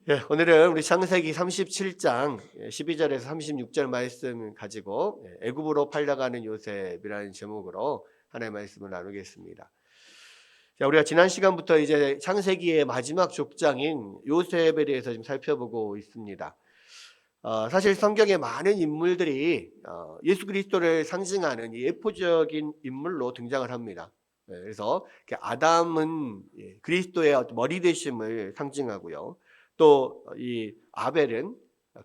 예, 오늘은 우리 창세기 37장 12절에서 36절 말씀 가지고 애굽으로 팔려가는 요셉이라는 제목으로 하나의 말씀을 나누겠습니다. 자, 우리가 지난 시간부터 이제 창세기의 마지막 족장인 요셉에 대해서 좀 살펴보고 있습니다. 사실 성경에 많은 인물들이 예수 그리스도를 상징하는 이 예표적인 인물로 등장을 합니다. 그래서 아담은 그리스도의 어떤 머리 되심을 상징하고요. 또 이 아벨은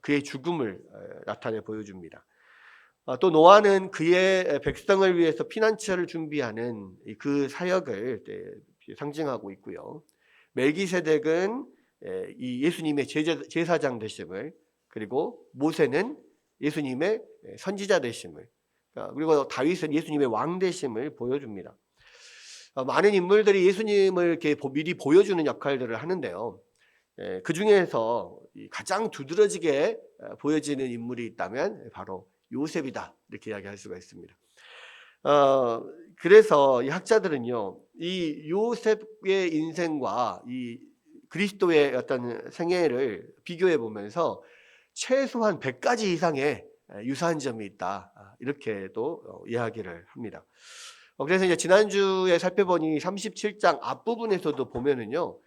그의 죽음을 나타내 보여줍니다. 또 노아는 그의 백성을 위해서 피난처를 준비하는 그 사역을 상징하고 있고요. 멜기세덱은 이 예수님의 제사장 되심을, 그리고 모세는 예수님의 선지자 되심을, 그리고 다윗은 예수님의 왕 되심을 보여줍니다. 많은 인물들이 예수님을 이렇게 미리 보여주는 역할들을 하는데요. 그 중에서 가장 두드러지게 보여지는 인물이 있다면 바로 요셉이다, 이렇게 이야기할 수가 있습니다. 그래서 이 학자들은요, 이 요셉의 인생과 이 그리스도의 어떤 생애를 비교해 보면서 최소한 100가지 이상의 유사한 점이 있다, 이렇게도 이야기를 합니다. 그래서 이제 지난주에 살펴보니 37장 앞부분에서도 보면은요,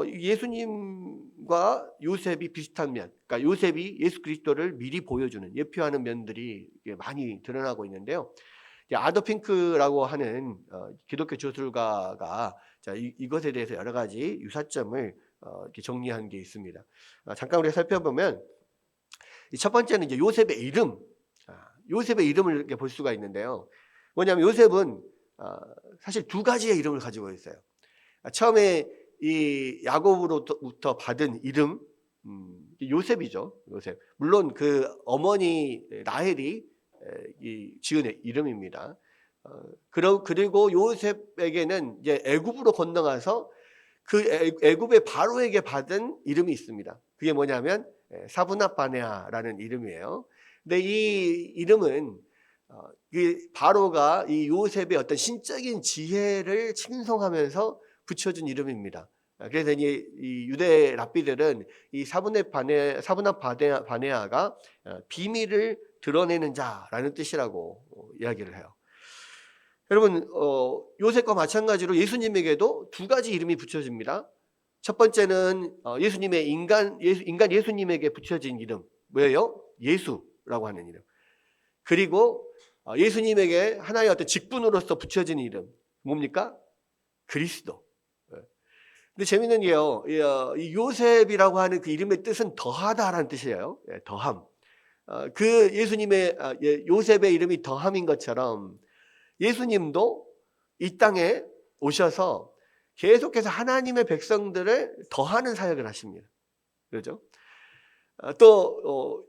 예수님과 요셉이 비슷한 면, 그러니까 요셉이 예수 그리스도를 미리 보여주는, 예표하는 면들이 많이 드러나고 있는데요. 아더 핑크라고 하는 기독교 저술가가 이것에 대해서 여러 가지 유사점을 이렇게 정리한 게 있습니다. 잠깐 우리가 살펴보면, 첫 번째는 이제 요셉의 이름, 요셉의 이름을 이렇게 볼 수가 있는데요. 뭐냐면 요셉은 사실 두 가지의 이름을 가지고 있어요. 처음에 이 야곱으로부터 받은 이름, 요셉이죠. 요셉. 물론 그 어머니 라헬이 지은 이름입니다. 그리고 요셉에게는 이제 애굽으로 건너가서 그 애굽의 바로에게 받은 이름이 있습니다. 그게 뭐냐면 사브낫 바네아라는 이름이에요. 근데 이 이름은 이 바로가 이 요셉의 어떤 신적인 지혜를 칭송하면서 붙여준 이름입니다. 그래서 이 유대 랍비들은 이 사브낫 바네아가 비밀을 드러내는 자라는 뜻이라고 이야기를 해요. 여러분, 요셉과 마찬가지로 예수님에게도 두 가지 이름이 붙여집니다. 첫 번째는 예수님의 인간 예수님에게 붙여진 이름, 뭐예요? 예수라고 하는 이름. 그리고 예수님에게 하나의 어떤 직분으로서 붙여진 이름, 뭡니까? 그리스도. 근데 재밌는 게요, 이 요셉이라고 하는 그 이름의 뜻은 더하다라는 뜻이에요. 더함. 그 예수님의 요셉의 이름이 더함인 것처럼 예수님도 이 땅에 오셔서 계속해서 하나님의 백성들을 더하는 사역을 하십니다. 그렇죠? 또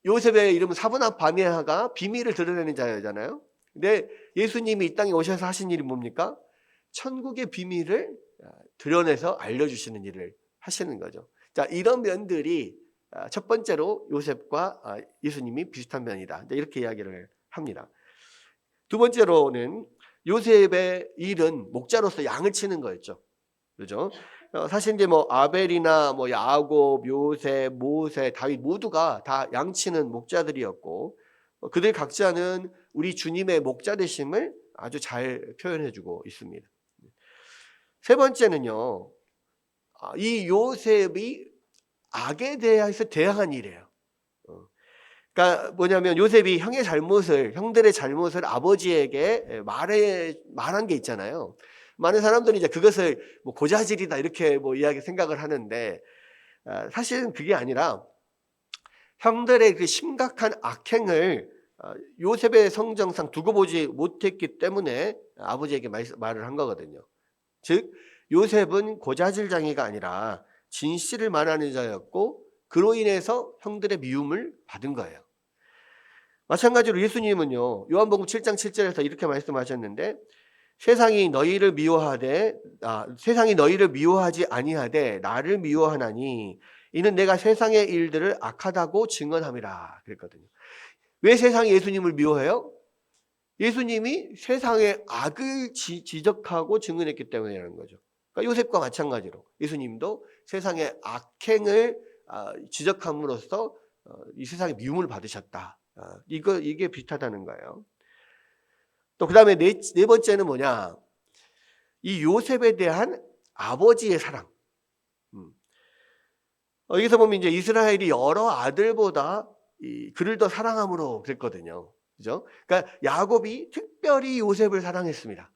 요셉의 이름은 사브낫 바네아가 비밀을 드러내는 자잖아요. 근데 예수님이 이 땅에 오셔서 하신 일이 뭡니까? 천국의 비밀을 드러내서 알려주시는 일을 하시는 거죠. 자, 이런 면들이 첫 번째로 요셉과 예수님이 비슷한 면이다, 이렇게 이야기를 합니다. 두 번째로는 요셉의 일은 목자로서 양을 치는 거였죠. 그렇죠? 사실 이제 뭐 아벨이나 뭐 야곱, 요셉, 모세, 다윗 모두가 다 양치는 목자들이었고, 그들 각자는 우리 주님의 목자 되심을 아주 잘 표현해주고 있습니다. 세 번째는요, 이 요셉이 악에 대해서 대항한 일이에요. 그러니까 뭐냐면 요셉이 형들의 잘못을 아버지에게 말한 게 있잖아요. 많은 사람들이 이제 그것을 뭐 고자질이다 이렇게 뭐 생각을 하는데, 사실은 그게 아니라 형들의 그 심각한 악행을 요셉의 성정상 두고 보지 못했기 때문에 아버지에게 말을 한 거거든요. 즉 요셉은 고자질장이가 아니라 진실을 말하는 자였고, 그로 인해서 형들의 미움을 받은 거예요. 마찬가지로 예수님은요, 요한복음 7장 7절에서 이렇게 말씀하셨는데, 세상이 너희를 미워하지 아니하되 나를 미워하나니 이는 내가 세상의 일들을 악하다고 증언함이라 그랬거든요. 왜 세상이 예수님을 미워해요? 예수님이 세상의 악을 지적하고 증언했기 때문이라는 거죠. 그러니까 요셉과 마찬가지로 예수님도 세상의 악행을 지적함으로써 이 세상에 미움을 받으셨다. 이게 비슷하다는 거예요. 또 그다음에 네 번째는 뭐냐? 이 요셉에 대한 아버지의 사랑. 여기서 보면 이제 이스라엘이 여러 아들보다 그를 더 사랑함으로 그랬거든요. 그죠? 그러니까 야곱이 특별히 요셉을 사랑했습니다.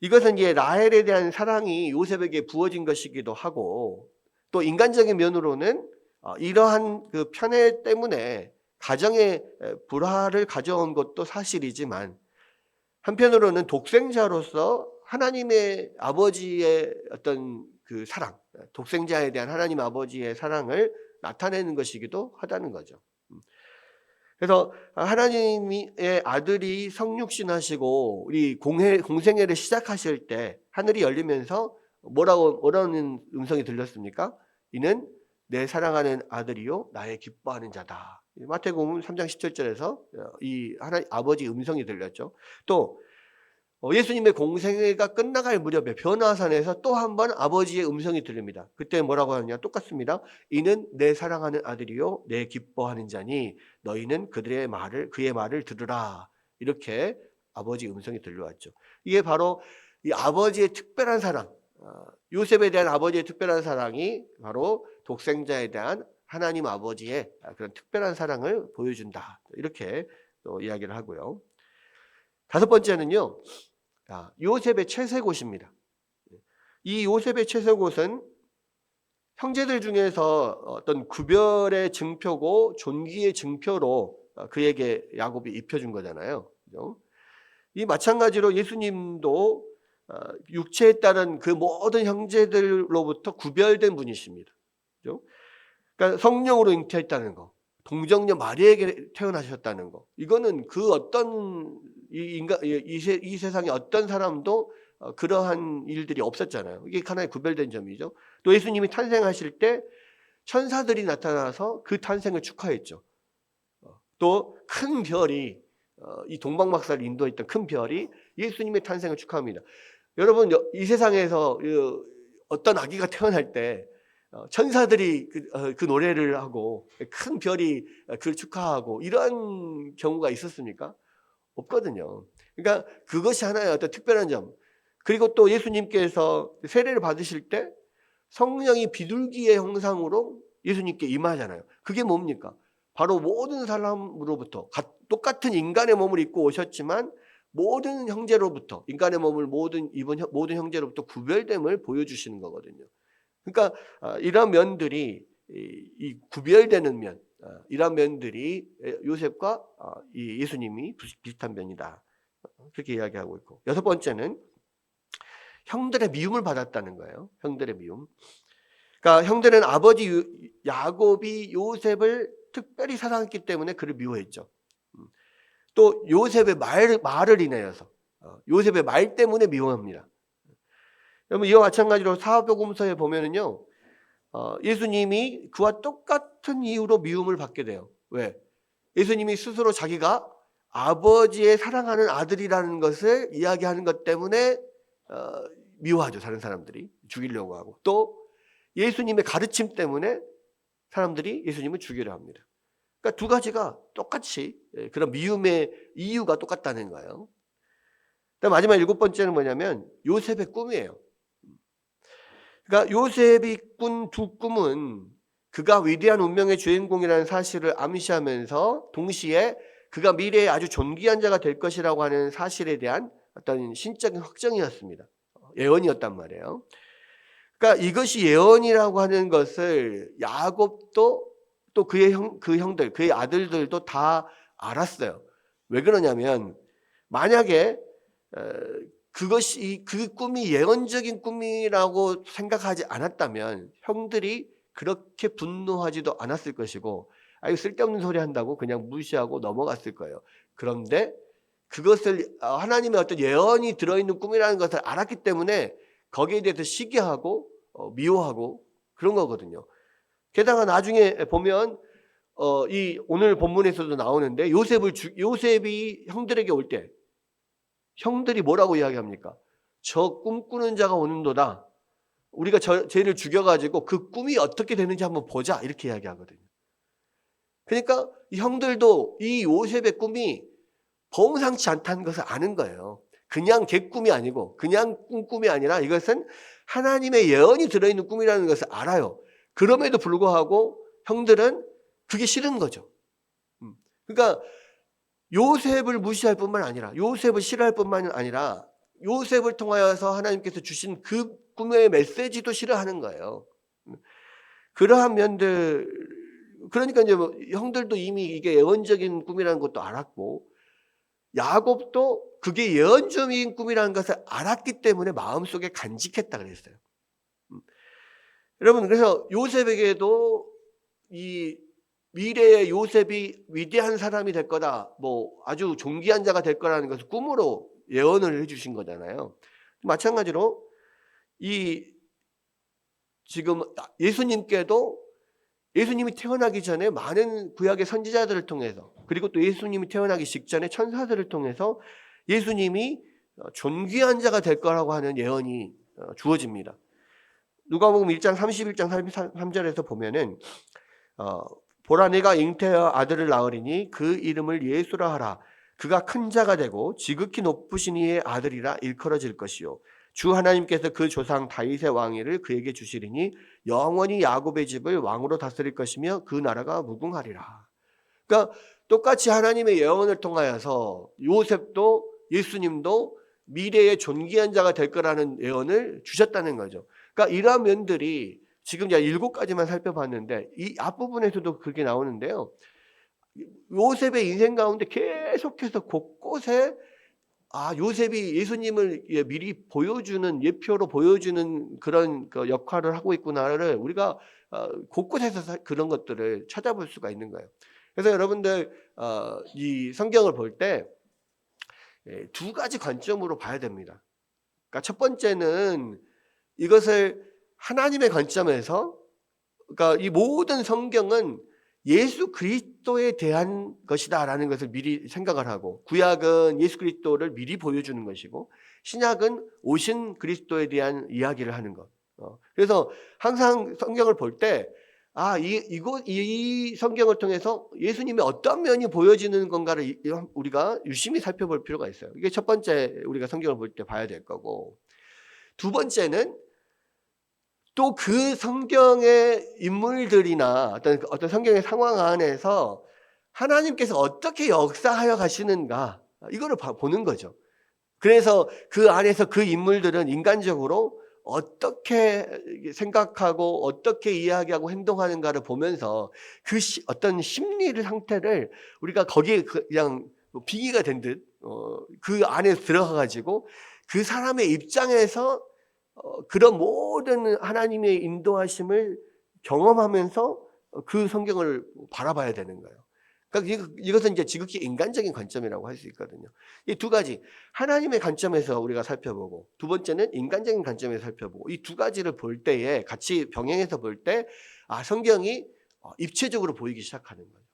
이것은 이제 라헬에 대한 사랑이 요셉에게 부어진 것이기도 하고, 또 인간적인 면으로는 이러한 그 편애 때문에 가정에 불화를 가져온 것도 사실이지만, 한편으로는 독생자로서 하나님의 아버지의 어떤 그 사랑, 독생자에 대한 하나님 아버지의 사랑을 나타내는 것이기도 하다는 거죠. 그래서 하나님의 아들이 성육신하시고 우리 공생애를 시작하실 때 하늘이 열리면서 뭐라는 음성이 들렸습니까? 이는 내 사랑하는 아들이요 나의 기뻐하는 자다. 마태복음 3장 17절에서 이 하나님 아버지 음성이 들렸죠. 또 예수님의 공생애가 끝나갈 무렵에 변화산에서 또 한 번 아버지의 음성이 들립니다. 그때 뭐라고 하느냐? 똑같습니다. 이는 내 사랑하는 아들이요 내 기뻐하는 자니 너희는 그의 말을 들으라. 이렇게 아버지 음성이 들려왔죠. 이게 바로 이 아버지의 특별한 사랑, 요셉에 대한 아버지의 특별한 사랑이 바로 독생자에 대한 하나님 아버지의 그런 특별한 사랑을 보여준다. 이렇게 또 이야기를 하고요. 다섯 번째는요. 요셉의 채색옷입니다. 이 요셉의 채색옷은 형제들 중에서 어떤 구별의 증표고 존귀의 증표로 그에게 야곱이 입혀준 거잖아요. 그죠? 이 마찬가지로 예수님도 육체에 따른 그 모든 형제들로부터 구별된 분이십니다. 그죠? 그러니까 성령으로 잉태했다는 거, 동정녀 마리에게 태어나셨다는 거, 이거는 그 어떤 이 세상에 어떤 사람도 그러한 일들이 없었잖아요. 이게 하나의 구별된 점이죠. 또 예수님이 탄생하실 때 천사들이 나타나서 그 탄생을 축하했죠. 또 큰 별이 이 동방박사를 인도했던 큰 별이 예수님의 탄생을 축하합니다. 여러분 이 세상에서 어떤 아기가 태어날 때 천사들이 그 노래를 하고 큰 별이 그를 축하하고 이런 경우가 있었습니까? 없거든요. 그러니까 그것이 하나의 어떤 특별한 점. 그리고 또 예수님께서 세례를 받으실 때 성령이 비둘기의 형상으로 예수님께 임하잖아요. 그게 뭡니까? 바로 모든 사람으로부터 똑같은 인간의 몸을 입고 오셨지만 모든 형제로부터 인간의 몸을 입은 모든 형제로부터 구별됨을 보여주시는 거거든요. 그러니까 이런 면들이 이 구별되는 면, 이런 면들이 요셉과 이 예수님이 비슷한 면이다. 그렇게 이야기하고 있고, 여섯 번째는 형들의 미움을 받았다는 거예요. 형들의 미움. 그러니까 형들은 아버지 야곱이 요셉을 특별히 사랑했기 때문에 그를 미워했죠. 또 요셉의 말을 인하여서 요셉의 말 때문에 미워합니다. 여러분 이와 마찬가지로 사복음서에 보면은요, 예수님이 그와 똑같은 이유로 미움을 받게 돼요. 왜? 예수님이 스스로 자기가 아버지의 사랑하는 아들이라는 것을 이야기하는 것 때문에 미워하죠. 다른 사람들이 죽이려고 하고, 또 예수님의 가르침 때문에 사람들이 예수님을 죽이려 합니다. 그러니까 두 가지가 똑같이 그런 미움의 이유가 똑같다는 거예요. 마지막 일곱 번째는 뭐냐면 요셉의 꿈이에요. 그러니까 요셉이 꾼 두 꿈은 그가 위대한 운명의 주인공이라는 사실을 암시하면서 동시에 그가 미래에 아주 존귀한 자가 될 것이라고 하는 사실에 대한 어떤 신적인 확정이었습니다. 예언이었단 말이에요. 그러니까 이것이 예언이라고 하는 것을 야곱도 또 그 형들, 그의 아들들도 다 알았어요. 왜 그러냐면 만약에 그 꿈이 예언적인 꿈이라고 생각하지 않았다면 형들이 그렇게 분노하지도 않았을 것이고, 이거 쓸데없는 소리 한다고 그냥 무시하고 넘어갔을 거예요. 그런데 그것을 하나님의 어떤 예언이 들어있는 꿈이라는 것을 알았기 때문에 거기에 대해서 시기하고 미워하고 그런 거거든요. 게다가 나중에 보면 이 오늘 본문에서도 나오는데 요셉이 형들에게 올 때 형들이 뭐라고 이야기합니까? 저 꿈꾸는 자가 오는도다. 우리가 쟤를 죽여가지고 그 꿈이 어떻게 되는지 한번 보자 이렇게 이야기하거든요. 그러니까 이 형들도 이 요셉의 꿈이 범상치 않다는 것을 아는 거예요. 그냥 개꿈이 아니고 그냥 꿈이 아니라 이것은 하나님의 예언이 들어있는 꿈이라는 것을 알아요. 그럼에도 불구하고 형들은 그게 싫은 거죠. 그러니까 요셉을 무시할 뿐만 아니라 요셉을 싫어할 뿐만 아니라 요셉을 통하여서 하나님께서 주신 그 꿈의 메시지도 싫어하는 거예요. 그러한 면들, 그러니까 이제 뭐 형들도 이미 이게 예언적인 꿈이라는 것도 알았고 야곱도 그게 예언적인 꿈이라는 것을 알았기 때문에 마음속에 간직했다 그랬어요. 여러분, 그래서 요셉에게도 이 미래의 요셉이 위대한 사람이 될 거다, 뭐 아주 존귀한 자가 될 거라는 것을 꿈으로 예언을 해주신 거잖아요. 마찬가지로 이 지금 예수님께도 예수님이 태어나기 전에 많은 구약의 선지자들을 통해서, 그리고 또 예수님이 태어나기 직전에 천사들을 통해서 예수님이 존귀한 자가 될 거라고 하는 예언이 주어집니다. 누가복음 1장 31장 33절에서 보면은 보라 내가 잉태하여 아들을 낳으리니 그 이름을 예수라 하라. 그가 큰 자가 되고 지극히 높으신 이의 아들이라 일컬어질 것이요 주 하나님께서 그 조상 다윗의 왕위를 그에게 주시리니 영원히 야곱의 집을 왕으로 다스릴 것이며 그 나라가 무궁하리라. 그러니까 똑같이 하나님의 예언을 통하여서 요셉도 예수님도 미래의 존귀한 자가 될 거라는 예언을 주셨다는 거죠. 그러니까 이러한 면들이 지금 제가 7가지만 살펴봤는데 이 앞부분에서도 그렇게 나오는데요. 요셉의 인생 가운데 계속해서 곳곳에 요셉이 예수님을 미리 보여주는, 예표로 보여주는 그런 역할을 하고 있구나를 우리가 곳곳에서 그런 것들을 찾아볼 수가 있는 거예요. 그래서 여러분들 이 성경을 볼 때 2가지 관점으로 봐야 됩니다. 그러니까 첫 번째는 이것을 하나님의 관점에서, 그러니까 이 모든 성경은 예수 그리스도에 대한 것이다라는 것을 미리 생각을 하고, 구약은 예수 그리스도를 미리 보여주는 것이고 신약은 오신 그리스도에 대한 이야기를 하는 것. 그래서 항상 성경을 볼 때 이 성경을 통해서 예수님의 어떤 면이 보여지는 건가를 우리가 유심히 살펴볼 필요가 있어요. 이게 첫 번째 우리가 성경을 볼 때 봐야 될 거고, 두 번째는 또 그 성경의 인물들이나 어떤 성경의 상황 안에서 하나님께서 어떻게 역사하여 가시는가, 이거를 보는 거죠. 그래서 그 안에서 그 인물들은 인간적으로 어떻게 생각하고 어떻게 이야기하고 행동하는가를 보면서 그 어떤 심리 상태를 우리가 거기에 그냥 빙의가 된 듯 그 안에 들어가 가지고 그 사람의 입장에서 그런 모든 하나님의 인도하심을 경험하면서 그 성경을 바라봐야 되는 거예요. 그러니까 이것은 이제 지극히 인간적인 관점이라고 할 수 있거든요. 이 2가지, 하나님의 관점에서 우리가 살펴보고, 두 번째는 인간적인 관점에서 살펴보고, 이 2가지를 볼 때에 같이 병행해서 볼 때 성경이 입체적으로 보이기 시작하는 거예요.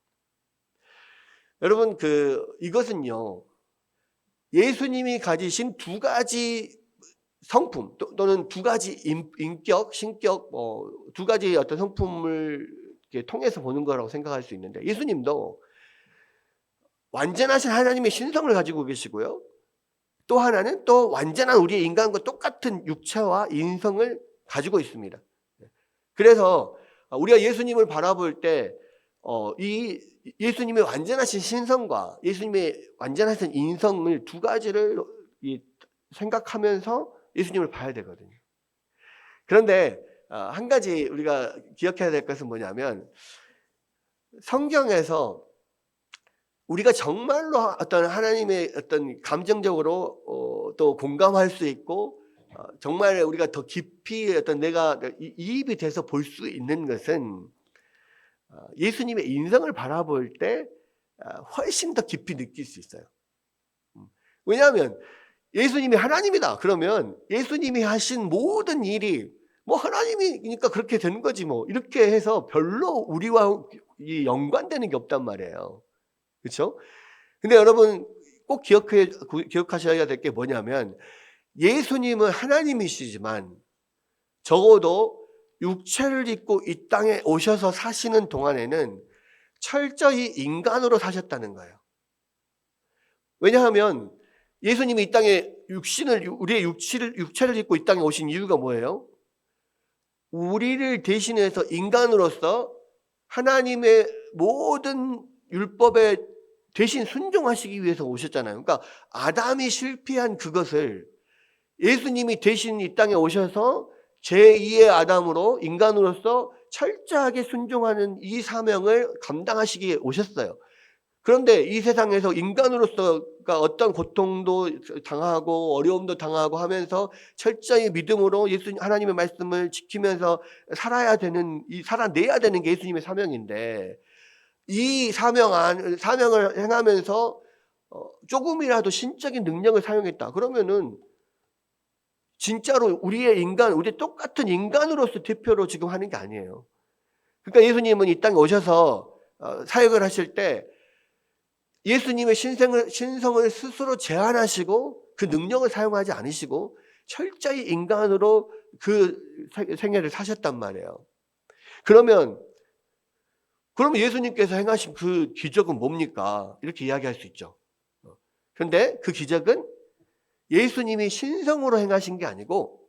여러분, 이것은요, 예수님이 가지신 2가지 성품 또는 2가지 인격, 신격, 2가지 어떤 성품을 통해서 보는 거라고 생각할 수 있는데, 예수님도 완전하신 하나님의 신성을 가지고 계시고요, 또 하나는 또 완전한 우리의 인간과 똑같은 육체와 인성을 가지고 있습니다. 그래서 우리가 예수님을 바라볼 때 이 예수님의 완전하신 신성과 예수님의 완전하신 인성을 2가지를 생각하면서 예수님을 봐야 되거든요. 그런데 한 가지 우리가 기억해야 될 것은 뭐냐면, 성경에서 우리가 정말로 어떤 하나님의 어떤 감정적으로 또 공감할 수 있고 정말 우리가 더 깊이 어떤 내가 이입이 돼서 볼 수 있는 것은 예수님의 인성을 바라볼 때 훨씬 더 깊이 느낄 수 있어요. 왜냐하면 예수님이 하나님이다 그러면 예수님이 하신 모든 일이 뭐 하나님이니까 그렇게 되는 거지 뭐 이렇게 해서 별로 우리와 연관되는 게 없단 말이에요. 그렇죠? 근데 여러분 꼭 기억하셔야 될 게 뭐냐면, 예수님은 하나님이시지만 적어도 육체를 입고 이 땅에 오셔서 사시는 동안에는 철저히 인간으로 사셨다는 거예요. 왜냐하면 예수님이 이 땅에 우리의 육체를 입고 이 땅에 오신 이유가 뭐예요? 우리를 대신해서 인간으로서 하나님의 모든 율법에 대신 순종하시기 위해서 오셨잖아요. 그러니까 아담이 실패한 그것을 예수님이 대신 이 땅에 오셔서 제2의 아담으로 인간으로서 철저하게 순종하는 이 사명을 감당하시기에 오셨어요. 그런데 이 세상에서 인간으로서 어떤 고통도 당하고 어려움도 당하고 하면서 철저히 믿음으로 하나님의 말씀을 지키면서 살아내야 되는 게 예수님의 사명인데, 이 사명을 행하면서 조금이라도 신적인 능력을 사용했다 그러면은 진짜로 우리 똑같은 인간으로서 대표로 지금 하는 게 아니에요. 그러니까 예수님은 이 땅에 오셔서 사역을 하실 때 예수님의 신성을 스스로 제한하시고 그 능력을 사용하지 않으시고 철저히 인간으로 그 생애를 사셨단 말이에요. 그러면 예수님께서 행하신 그 기적은 뭡니까? 이렇게 이야기할 수 있죠. 그런데 그 기적은 예수님이 신성으로 행하신 게 아니고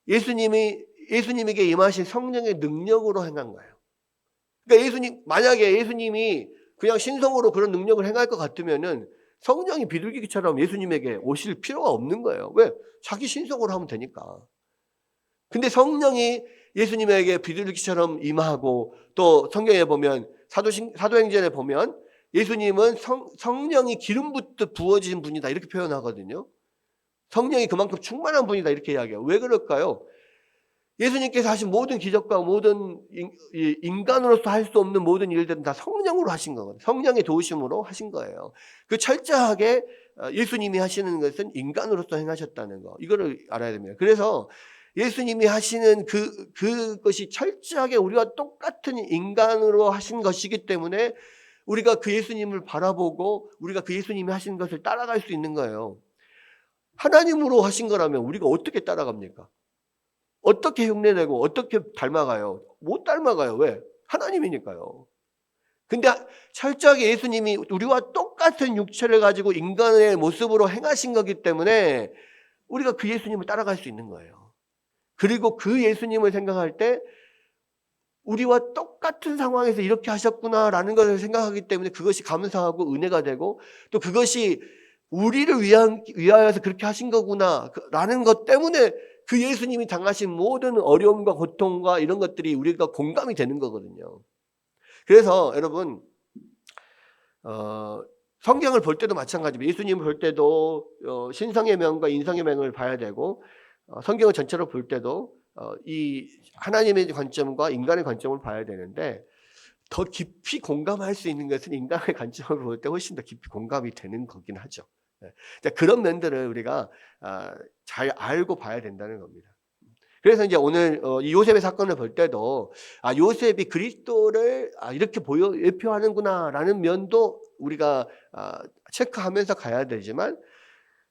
예수님에게 임하신 성령의 능력으로 행한 거예요. 그러니까 만약에 예수님이 그냥 신성으로 그런 능력을 행할 것 같으면은 성령이 비둘기처럼 예수님에게 오실 필요가 없는 거예요. 왜? 자기 신성으로 하면 되니까. 근데 성령이 예수님에게 비둘기처럼 임하고, 또 성경에 보면 사도행전에 보면 예수님은 성령이 기름 붓듯 부어진 분이다 이렇게 표현하거든요. 성령이 그만큼 충만한 분이다 이렇게 이야기해요. 왜 그럴까요? 예수님께서 하신 모든 기적과 모든 인간으로서 할 수 없는 모든 일들은 다 성령으로 하신 거거든요. 성령의 도우심으로 하신 거예요. 그 철저하게 예수님이 하시는 것은 인간으로서 행하셨다는 거, 이거를 알아야 됩니다. 그래서 예수님이 하시는 그것이 철저하게 우리와 똑같은 인간으로 하신 것이기 때문에 우리가 그 예수님을 바라보고 우리가 그 예수님이 하신 것을 따라갈 수 있는 거예요. 하나님으로 하신 거라면 우리가 어떻게 따라갑니까? 어떻게 흉내내고 어떻게 닮아가요? 못 닮아가요. 왜? 하나님이니까요. 근데 철저하게 예수님이 우리와 똑같은 육체를 가지고 인간의 모습으로 행하신 거기 때문에 우리가 그 예수님을 따라갈 수 있는 거예요. 그리고 그 예수님을 생각할 때 우리와 똑같은 상황에서 이렇게 하셨구나라는 것을 생각하기 때문에 그것이 감사하고 은혜가 되고, 또 그것이 우리를 위하여서 그렇게 하신 거구나라는 것 때문에 그 예수님이 당하신 모든 어려움과 고통과 이런 것들이 우리가 공감이 되는 거거든요. 그래서 여러분, 성경을 볼 때도 마찬가지입니다. 예수님을 볼 때도 신성의 명과 인성의 명을 봐야 되고, 성경을 전체로 볼 때도 이 하나님의 관점과 인간의 관점을 봐야 되는데, 더 깊이 공감할 수 있는 것은 인간의 관점을 볼 때 훨씬 더 깊이 공감이 되는 거긴 하죠. 그런 면들을 우리가 잘 알고 봐야 된다는 겁니다. 그래서 이제 오늘 이 요셉의 사건을 볼 때도 요셉이 그리스도를 이렇게 예표하는구나라는 면도 우리가 체크하면서 가야 되지만,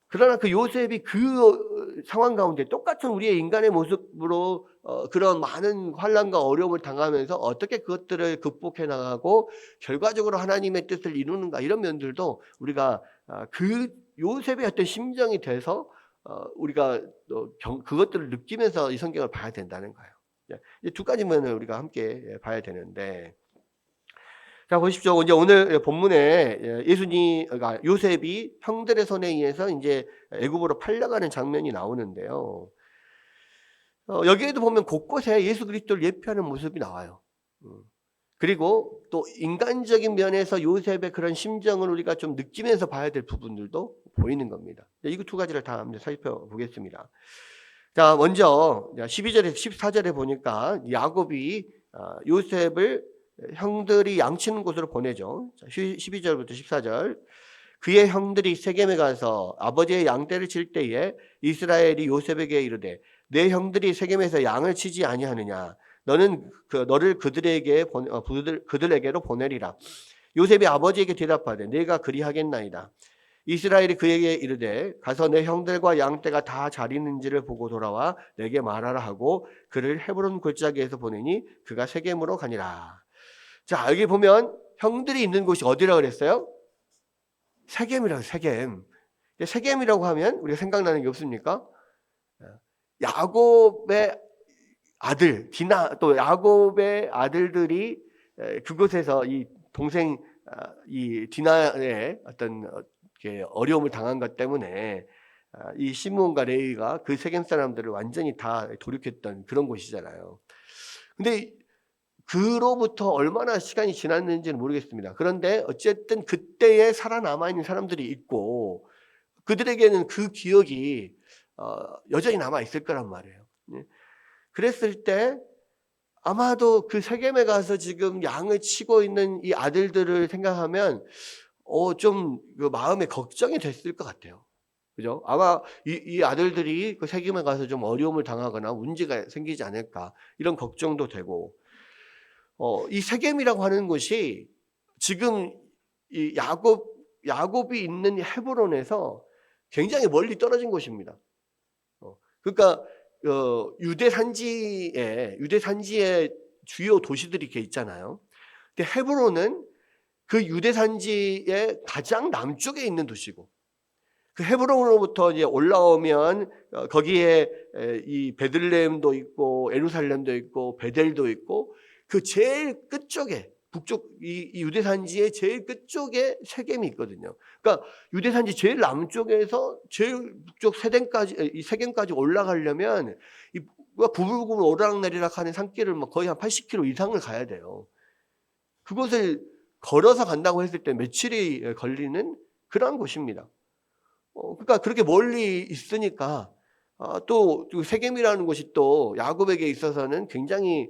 그러나 그 요셉이 그 상황 가운데 똑같은 우리의 인간의 모습으로 그런 많은 환난과 어려움을 당하면서 어떻게 그것들을 극복해 나가고 결과적으로 하나님의 뜻을 이루는가, 이런 면들도 우리가 그 요셉의 어떤 심정이 돼서 우리가 그것들을 느끼면서 이 성경을 봐야 된다는 거예요. 이 두 가지 면을 우리가 함께 봐야 되는데, 자 보십시오. 이제 오늘 본문에 그러니까 요셉이 형들의 손에 의해서 이제 애굽으로 팔려가는 장면이 나오는데요. 여기에도 보면 곳곳에 예수 그리스도를 예표하는 모습이 나와요. 그리고 또 인간적인 면에서 요셉의 그런 심정을 우리가 좀 느끼면서 봐야 될 부분들도 보이는 겁니다. 이 두 가지를 다 한번 살펴보겠습니다. 자, 먼저 12절에서 14절에 보니까 야곱이 요셉을 형들이 양치는 곳으로 보내죠. 12절부터 14절. 그의 형들이 세겜에 가서 아버지의 양떼를 칠 때에 이스라엘이 요셉에게 이르되 내 형들이 세겜에서 양을 치지 아니하느냐, 너는 너를 그들에게로 보내리라. 요셉이 아버지에게 대답하되 내가 그리하겠나이다. 이스라엘이 그에게 이르되 가서 내 형들과 양떼가 다 잘 있는지를 보고 돌아와 내게 말하라 하고 그를 헤브론 골짜기에서 보내니 그가 세겜으로 가니라. 자, 여기 보면 형들이 있는 곳이 어디라고 그랬어요? 세겜이라고. 세겜. 세겜이라고 하면 우리가 생각나는 게 없습니까? 야곱의 아들 디나, 또 야곱의 아들들이 그곳에서 이 동생 이 디나의 어떤 어려움을 당한 것 때문에 이 시므온과 레위가 그 세겜 사람들을 완전히 다 돌이켰던 그런 곳이잖아요. 근데 그로부터 얼마나 시간이 지났는지는 모르겠습니다. 그런데 어쨌든 그때에 살아남아 있는 사람들이 있고 그들에게는 그 기억이 여전히 남아 있을 거란 말이에요. 그랬을 때 아마도 그 세겜에 가서 지금 양을 치고 있는 이 아들들을 생각하면 좀 그 마음에 걱정이 됐을 것 같아요. 그죠? 아마 이 아들들이 그 세겜에 가서 좀 어려움을 당하거나 문제가 생기지 않을까 이런 걱정도 되고, 이 세겜이라고 하는 곳이 지금 이 야곱이 있는 헤브론에서 굉장히 멀리 떨어진 곳입니다. 그러니까 유대 산지에 주요 도시들이 이렇게 있잖아요. 근데 헤브론은 그 유대 산지의 가장 남쪽에 있는 도시고, 그 헤브론으로부터 이제 올라오면 거기에 이 베들레헴도 있고 예루살렘도 있고 베델도 있고 그 제일 끝쪽에 북쪽 이 유대 산지의 제일 끝쪽에 세겜이 있거든요. 그러니까 유대 산지 제일 남쪽에서 제일 북쪽 세겜까지 올라가려면 이 부글부글 오르락내리락 하는 산길을 거의 한 80km 이상을 가야 돼요. 그곳을 걸어서 간다고 했을 때 며칠이 걸리는 그런 곳입니다. 그러니까 그렇게 멀리 있으니까 또 세겜이라는 곳이 또 야곱에게 있어서는 굉장히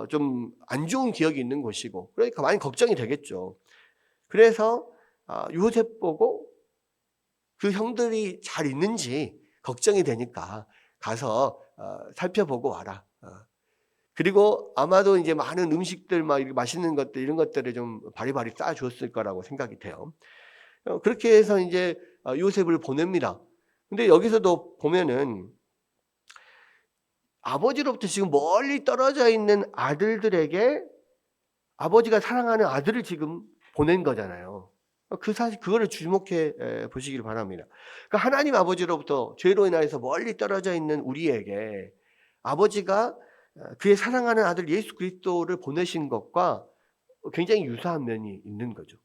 좀 안 좋은 기억이 있는 곳이고, 그러니까 많이 걱정이 되겠죠. 그래서 요셉 보고 그 형들이 잘 있는지 걱정이 되니까 가서 살펴보고 와라. 그리고 아마도 이제 많은 음식들 막 맛있는 것들 이런 것들을 좀 바리바리 싸 줬을 거라고 생각이 돼요. 그렇게 해서 이제 요셉을 보냅니다. 근데 여기서도 보면은 아버지로부터 지금 멀리 떨어져 있는 아들들에게 아버지가 사랑하는 아들을 지금 보낸 거잖아요. 그 사실 그거를 주목해 보시길 바랍니다. 그러니까 하나님 아버지로부터 죄로 인하여서 멀리 떨어져 있는 우리에게 아버지가 그의 사랑하는 아들 예수 그리스도를 보내신 것과 굉장히 유사한 면이 있는 거죠.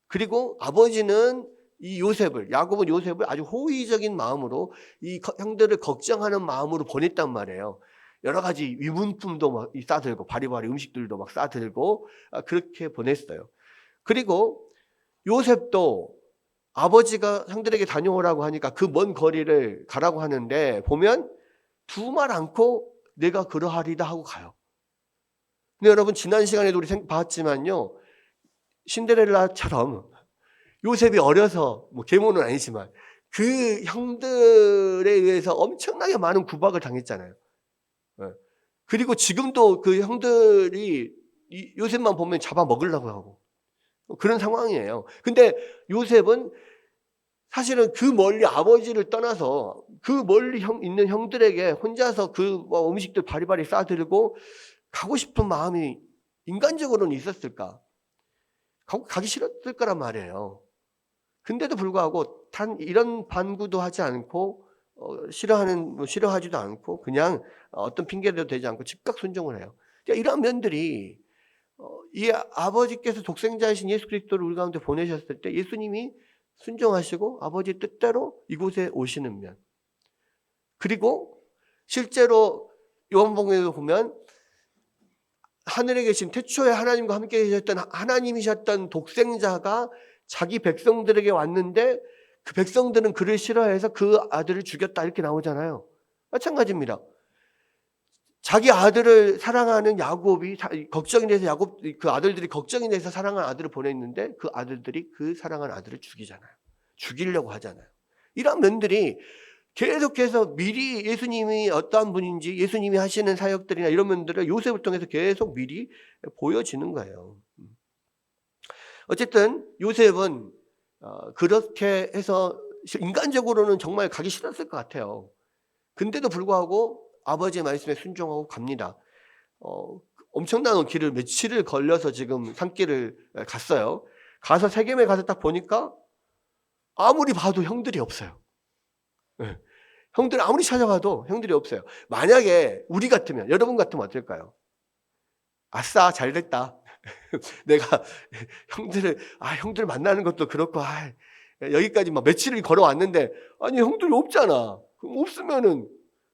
그리고 아버지는 야곱은 요셉을 아주 호의적인 마음으로 이 형들을 걱정하는 마음으로 보냈단 말이에요. 여러 가지 위문품도 막 싸들고 바리바리 음식들도 막 싸들고 그렇게 보냈어요. 그리고 요셉도 아버지가 형들에게 다녀오라고 하니까 그 먼 거리를 가라고 하는데 보면 두말 않고 내가 그러하리다 하고 가요. 근데 여러분 지난 시간에도 우리 봤지만요. 신데렐라처럼 요셉이 어려서 계모는 아니지만 그 형들에 의해서 엄청나게 많은 구박을 당했잖아요. 그리고 지금도 그 형들이 요셉만 보면 잡아먹으려고 하고 그런 상황이에요. 근데 요셉은 사실은 그 멀리 아버지를 떠나서 그 멀리 있는 형들에게 혼자서 그 음식들 바리바리 싸들고 가고 싶은 마음이 인간적으로는 있었을까? 가기 싫었을 거란 말이에요. 근데도 불구하고 이런 반구도 하지 않고 싫어하지도 않고 그냥 어떤 핑계도 되지 않고 즉각 순종을 해요. 그러니까 이런 면들이 이 아버지께서 독생자이신 예수 그리스도를 우리 가운데 보내셨을 때 예수님이 순종하시고 아버지 뜻대로 이곳에 오시는 면, 그리고 실제로 요한복음에도 보면 하늘에 계신 태초에 하나님과 함께 계셨던 하나님이셨던 독생자가 자기 백성들에게 왔는데 그 백성들은 그를 싫어해서 그 아들을 죽였다 이렇게 나오잖아요. 마찬가지입니다. 자기 아들을 사랑하는 야곱이 걱정이 돼서 그 아들들이 걱정이 돼서 사랑하는 아들을 보냈는데 그 아들들이 그 사랑하는 아들을 죽이잖아요. 죽이려고 하잖아요. 이런 면들이 계속해서 미리 예수님이 어떠한 분인지 예수님이 하시는 사역들이나 이런 면들을 요셉을 통해서 계속 미리 보여지는 거예요. 어쨌든 요셉은 그렇게 해서 인간적으로는 정말 가기 싫었을 것 같아요. 근데도 불구하고 아버지의 말씀에 순종하고 갑니다. 엄청난 길을 며칠을 걸려서 지금 산길을 갔어요. 가서 세겜에 가서 딱 보니까 아무리 봐도 형들이 없어요. 예. 형들 아무리 찾아봐도 형들이 없어요. 만약에 우리 같으면, 여러분 같으면 어떨까요? 아싸, 잘 됐다. 내가 형들 만나는 것도 그렇고, 여기까지 막 며칠을 걸어왔는데, 아니, 형들이 없잖아. 그럼 없으면은,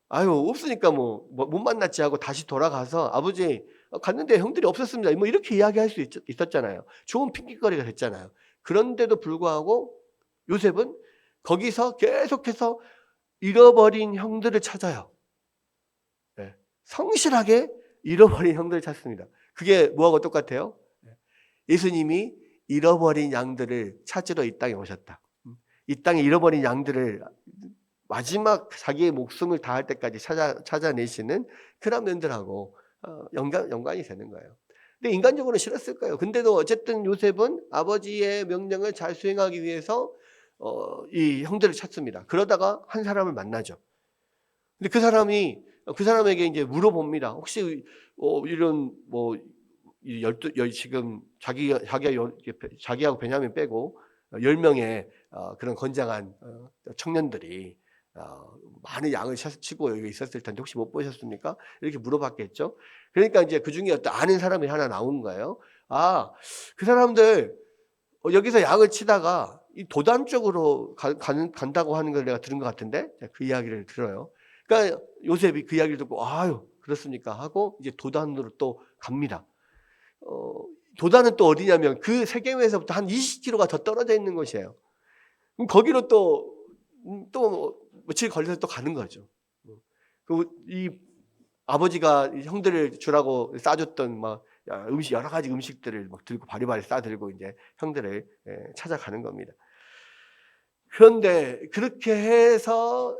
없으니까 못 만났지 하고 다시 돌아가서 아버지, 갔는데 형들이 없었습니다. 뭐 이렇게 이야기할 수 있었잖아요. 좋은 핑계거리가 됐잖아요. 그런데도 불구하고 요셉은 거기서 계속해서 잃어버린 형들을 찾아요. 네. 성실하게 잃어버린 형들을 찾습니다. 그게 뭐하고 똑같아요? 예수님이 잃어버린 양들을 찾으러 이 땅에 오셨다. 이 땅에 잃어버린 양들을 마지막 자기의 목숨을 다할 때까지 찾아내시는 그런 면들하고 연관이 되는 거예요. 근데 인간적으로 싫었을까요? 근데도 어쨌든 요셉은 아버지의 명령을 잘 수행하기 위해서 이 형들을 찾습니다. 그러다가 한 사람을 만나죠. 근데 그 사람에게 이제 물어봅니다. 혹시 이런 지금 자기하고 베냐민 빼고 10명의 그런 건장한 청년들이 많은 양을 치고 여기 있었을 텐데 혹시 못 보셨습니까? 이렇게 물어봤겠죠. 그러니까 이제 그 중에 어떤 아는 사람이 하나 나온 거예요. 그 사람들 여기서 양을 치다가 이 도단 쪽으로 간다고 하는 걸 내가 들은 것 같은데, 그 이야기를 들어요. 그러니까 요셉이 그 이야기를 듣고 그렇습니까 하고 이제 도단으로 또 갑니다. 도단은 또 어디냐면 그 세겜에서부터 한 20km가 더 떨어져 있는 곳이에요. 그럼 거기로 또 며칠 걸려서 또 가는 거죠. 이 아버지가 형들을 주라고 싸줬던 여러 가지 음식들을 막 들고 바리바리 싸들고 이제 형들을 찾아가는 겁니다. 그런데 그렇게 해서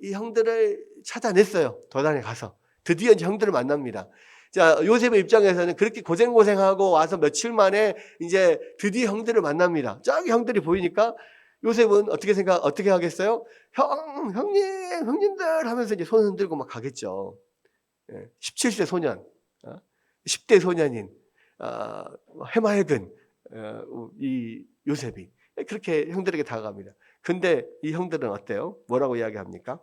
이 형들을 찾아냈어요. 도단에 가서 드디어 이제 형들을 만납니다. 자, 요셉의 입장에서는 그렇게 고생하고 와서 며칠 만에 이제 드디어 형들을 만납니다. 저기 형들이 보이니까 요셉은 어떻게 하겠어요? 형님들 하면서 이제 손 흔들고 막 가겠죠. 17세 소년, 10대 소년인 해맑은 이 요셉이 그렇게 형들에게 다가갑니다. 근데 이 형들은 어때요? 뭐라고 이야기합니까?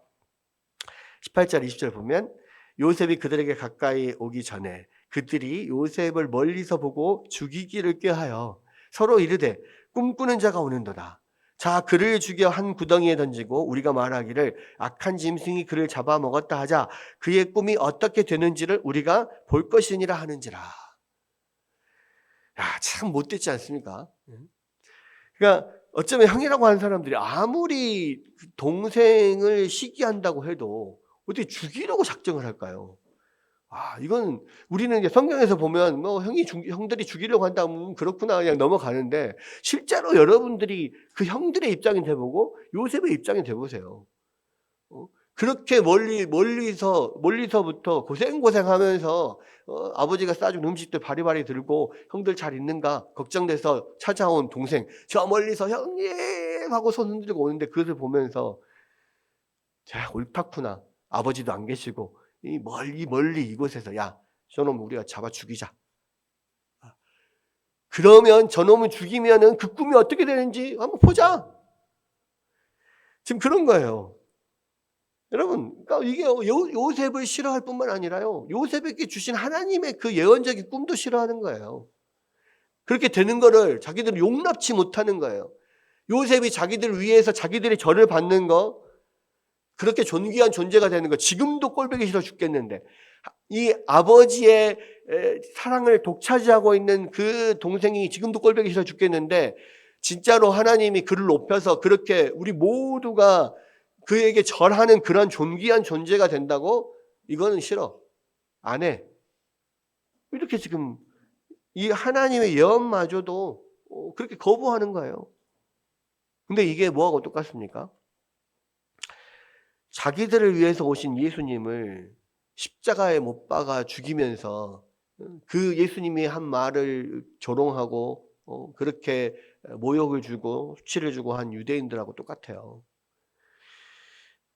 18절 20절 보면 요셉이 그들에게 가까이 오기 전에 그들이 요셉을 멀리서 보고 죽이기를 꾀하여 서로 이르되 꿈꾸는 자가 오는도다. 자, 그를 죽여 한 구덩이에 던지고 우리가 말하기를 악한 짐승이 그를 잡아먹었다 하자. 그의 꿈이 어떻게 되는지를 우리가 볼 것이니라 하는지라. 참 못됐지 않습니까? 그러니까 어쩌면 형이라고 하는 사람들이 아무리 동생을 시기한다고 해도 어떻게 죽이려고 작정을 할까요? 이건 우리는 이제 성경에서 보면 형들이 죽이려고 한다면 그렇구나 그냥 넘어가는데, 실제로 여러분들이 그 형들의 입장이 돼보고 요셉의 입장이 돼보세요. 그렇게 멀리서부터 고생하면서 아버지가 싸준 음식들 바리바리 들고 형들 잘 있는가 걱정돼서 찾아온 동생, 저 멀리서 형님 하고 손 흔들고 오는데 그것을 보면서 옳다구나, 아버지도 안 계시고 이 멀리 이곳에서 저놈 우리가 잡아 죽이자. 그러면 저놈을 죽이면은 그 꿈이 어떻게 되는지 한번 보자. 지금 그런 거예요. 여러분, 그러니까 이게 요셉을 싫어할 뿐만 아니라요, 요셉에게 주신 하나님의 그 예언적인 꿈도 싫어하는 거예요. 그렇게 되는 거를 자기들은 용납치 못하는 거예요. 요셉이 자기들 위해서 자기들의 절을 받는 거, 그렇게 존귀한 존재가 되는 거 지금도 꼴보기 싫어 죽겠는데, 이 아버지의 사랑을 독차지하고 있는 그 동생이 지금도 꼴보기 싫어 죽겠는데 진짜로 하나님이 그를 높여서 그렇게 우리 모두가 그에게 절하는 그런 존귀한 존재가 된다고? 이거는 싫어, 안 해. 이렇게 지금 이 하나님의 예언마저도 그렇게 거부하는 거예요. 근데 이게 뭐하고 똑같습니까? 자기들을 위해서 오신 예수님을 십자가에 못 박아 죽이면서 그 예수님이 한 말을 조롱하고 그렇게 모욕을 주고 수치를 주고 한 유대인들하고 똑같아요.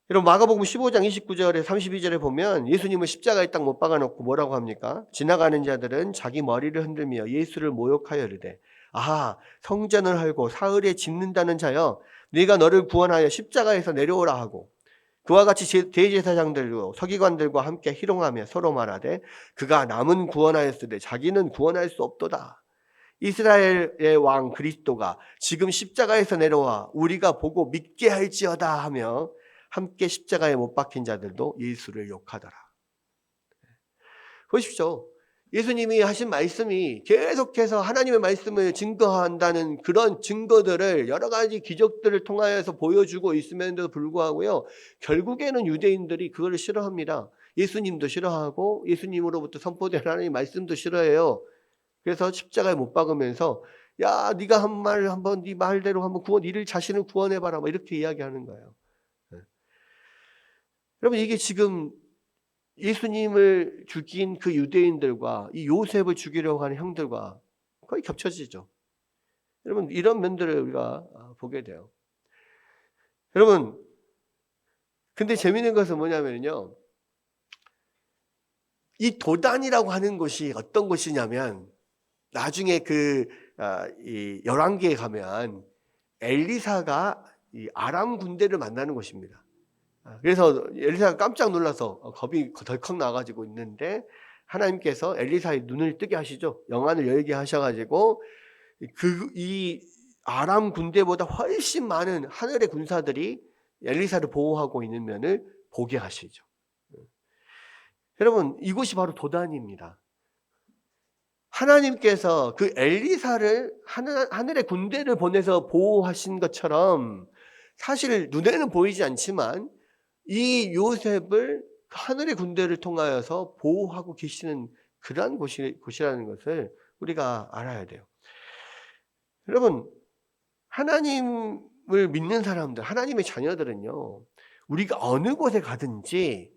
여러분 마가복음 15장 29절에 32절에 보면 예수님을 십자가에 딱 못 박아놓고 뭐라고 합니까? 지나가는 자들은 자기 머리를 흔들며 예수를 모욕하여 이르되 아하 성전을 헐고 사흘에 짓는다는 자여 네가 너를 구원하여 십자가에서 내려오라 하고 그와 같이 대제사장들과 서기관들과 함께 희롱하며 서로 말하되 그가 남은 구원하였으되 자기는 구원할 수 없도다. 이스라엘의 왕 그리스도가 지금 십자가에서 내려와 우리가 보고 믿게 할지어다 하며 함께 십자가에 못 박힌 자들도 예수를 욕하더라. 보십시오. 예수님이 하신 말씀이 계속해서 하나님의 말씀을 증거한다는 그런 증거들을 여러 가지 기적들을 통하여서 보여주고 있음에도 불구하고요. 결국에는 유대인들이 그걸 싫어합니다. 예수님도 싫어하고 예수님으로부터 선포된 하나님의 말씀도 싫어해요. 그래서 십자가에 못 박으면서 야 네가 한 말 한번 네 말대로 한번 니를 자신을 구원해봐라 뭐 이렇게 이야기하는 거예요. 여러분 이게 지금 예수님을 죽인 그 유대인들과 이 요셉을 죽이려고 하는 형들과 거의 겹쳐지죠. 여러분 이런 면들을 우리가 보게 돼요. 여러분 근데 재미있는 것은 뭐냐면요. 이 도단이라고 하는 곳이 어떤 곳이냐면 나중에 이 열왕기에 가면 엘리사가 이 아람 군대를 만나는 곳입니다. 그래서 엘리사가 깜짝 놀라서 겁이 덜컥 나가지고 있는데 하나님께서 엘리사의 눈을 뜨게 하시죠. 영안을 열게 하셔가지고 이 아람 군대보다 훨씬 많은 하늘의 군사들이 엘리사를 보호하고 있는 면을 보게 하시죠. 여러분 이곳이 바로 도단입니다. 하나님께서 그 엘리사를 하늘의 군대를 보내서 보호하신 것처럼 사실 눈에는 보이지 않지만 이 요셉을 하늘의 군대를 통하여서 보호하고 계시는 그러한 곳이라는 것을 우리가 알아야 돼요. 여러분 하나님을 믿는 사람들, 하나님의 자녀들은요. 우리가 어느 곳에 가든지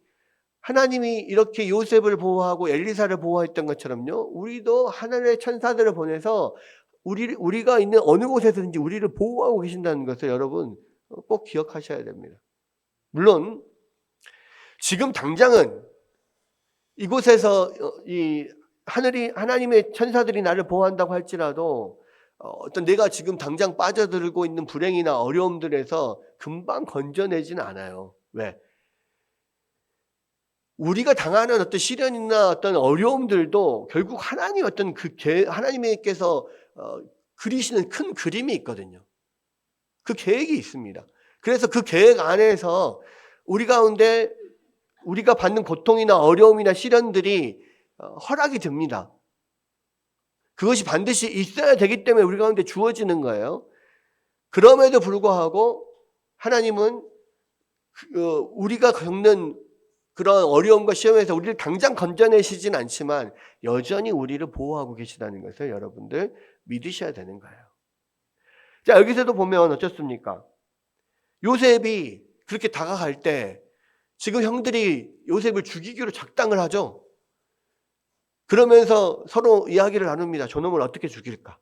하나님이 이렇게 요셉을 보호하고 엘리사를 보호했던 것처럼요. 우리도 하늘의 천사들을 보내서 우리가 있는 어느 곳에서든지 우리를 보호하고 계신다는 것을 여러분 꼭 기억하셔야 됩니다. 물론 지금 당장은 이곳에서 이 하나님의 천사들이 나를 보호한다고 할지라도 어떤 내가 지금 당장 빠져들고 있는 불행이나 어려움들에서 금방 건져내지는 않아요. 왜? 우리가 당하는 어떤 시련이나 어떤 어려움들도 결국 하나님 어떤 하나님께서 그리시는 큰 그림이 있거든요. 그 계획이 있습니다. 그래서 그 계획 안에서 우리 가운데 우리가 받는 고통이나 어려움이나 시련들이 허락이 됩니다. 그것이 반드시 있어야 되기 때문에 우리 가운데 주어지는 거예요. 그럼에도 불구하고 하나님은 우리가 겪는 그런 어려움과 시험에서 우리를 당장 건져내시진 않지만 여전히 우리를 보호하고 계시다는 것을 여러분들 믿으셔야 되는 거예요. 자, 여기서도 보면 어떻습니까? 요셉이 그렇게 다가갈 때 지금 형들이 요셉을 죽이기로 작당을 하죠. 그러면서 서로 이야기를 나눕니다. 저놈을 어떻게 죽일까?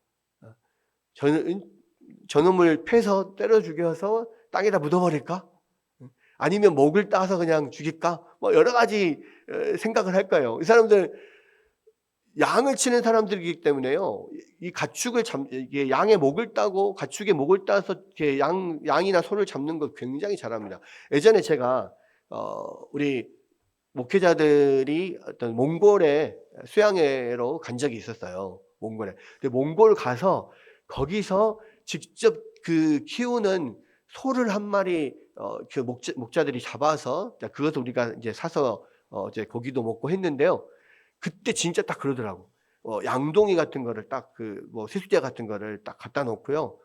저놈을 패서 때려 죽여서 땅에다 묻어버릴까? 아니면 목을 따서 그냥 죽일까? 뭐 여러 가지 생각을 할 거예요. 이 사람들 양을 치는 사람들이기 때문에요. 이 가축을 이게 양의 목을 따고 가축의 목을 따서 이렇게 양이나 소를 잡는 거 굉장히 잘합니다. 예전에 제가 우리 목회자들이 어떤 몽골에 수양회로 간 적이 있었어요. 몽골에. 근데 몽골 가서 거기서 직접 키우는 소를 한 마리 그 목자들이 잡아서 그것을 우리가 이제 사서 이제 고기도 먹고 했는데요. 그때 진짜 딱 그러더라고. 양동이 같은 거를 딱 뭐 세수대 같은 거를 딱 갖다 놓고요.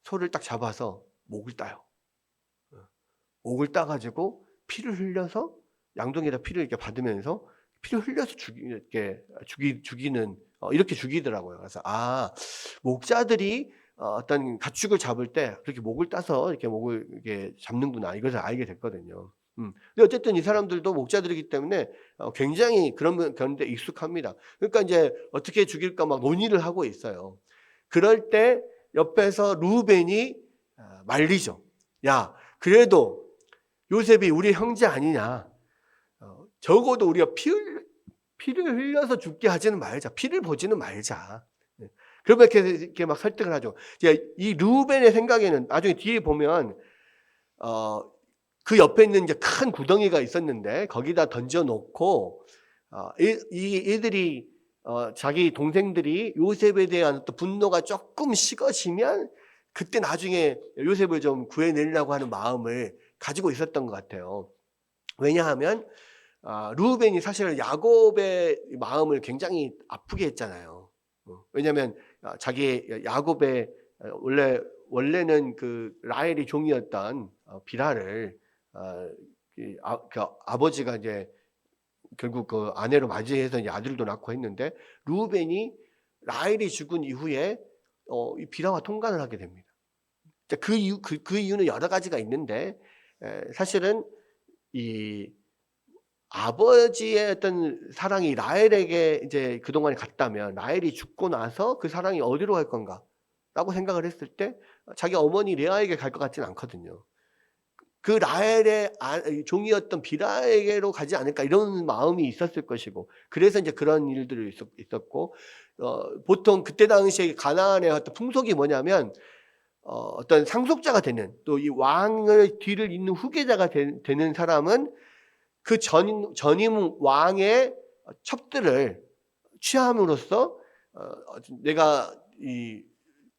소를 딱 잡아서 목을 따요. 목을 따가지고 피를 흘려서 양동이에다 피를 이렇게 받으면서 피를 흘려서 죽이는 이렇게 죽이더라고요. 그래서 목자들이 어떤 가축을 잡을 때 그렇게 목을 따서 이렇게 목을 이렇게 잡는구나 이것을 알게 됐거든요. 근데 어쨌든 이 사람들도 목자들이기 때문에 굉장히 그런 데 익숙합니다. 그러니까 이제 어떻게 죽일까 막 논의를 하고 있어요. 그럴 때 옆에서 루벤이 말리죠. 야, 그래도 요셉이 우리 형제 아니냐. 적어도 우리가 피를 흘려서 죽게 하지는 말자. 피를 보지는 말자. 그러면 이렇게 막 설득을 하죠. 이 루벤의 생각에는 나중에 뒤에 보면 그 옆에 있는 이제 큰 구덩이가 있었는데 거기다 던져놓고 이들이 자기 동생들이 요셉에 대한 또 분노가 조금 식어지면 그때 나중에 요셉을 좀 구해내려고 하는 마음을 가지고 있었던 것 같아요. 왜냐하면 루벤이 사실 야곱의 마음을 굉장히 아프게 했잖아요. 왜냐하면 자기 야곱의 원래는 그 라헬이 종이었던 비라를 그 아버지가 이제 결국 그 아내로 맞이해서 이제 아들도 낳고 했는데 루벤이 라헬이 죽은 이후에 이 비라와 통관을 하게 됩니다. 그 이유는 여러 가지가 있는데 사실은 이 아버지의 어떤 사랑이 라헬에게 이제 그동안 갔다면 라헬이 죽고 나서 그 사랑이 어디로 갈 건가라고 생각을 했을 때 자기 어머니 레아에게 갈 것 같지는 않거든요. 그 라헬의 종이었던 비라에게로 가지 않을까 이런 마음이 있었을 것이고 그래서 이제 그런 일들이 있었고 보통 그때 당시에 가나안의 어떤 풍속이 뭐냐면 어떤 상속자가 되는 또 이 왕의 뒤를 잇는 후계자가 되는 사람은 그 전임 왕의 첩들을 취함으로써 내가 이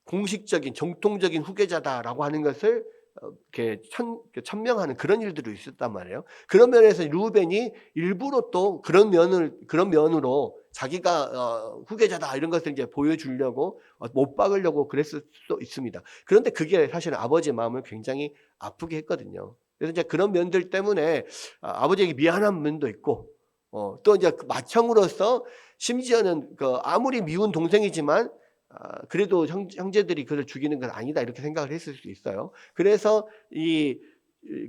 공식적인 정통적인 후계자다라고 하는 것을 이렇게 천명하는 그런 일들이 있었단 말이에요. 그런 면에서 루벤이 일부러 또 그런 면으로 자기가 후계자다 이런 것을 이제 보여주려고 못 박으려고 그랬을 수도 있습니다. 그런데 그게 사실은 아버지의 마음을 굉장히 아프게 했거든요. 그래서 이제 그런 면들 때문에 아버지에게 미안한 면도 있고 또 이제 맏형으로서 심지어는 그 아무리 미운 동생이지만 그래도 형제들이 그를 죽이는 건 아니다 이렇게 생각을 했을 수 있어요. 그래서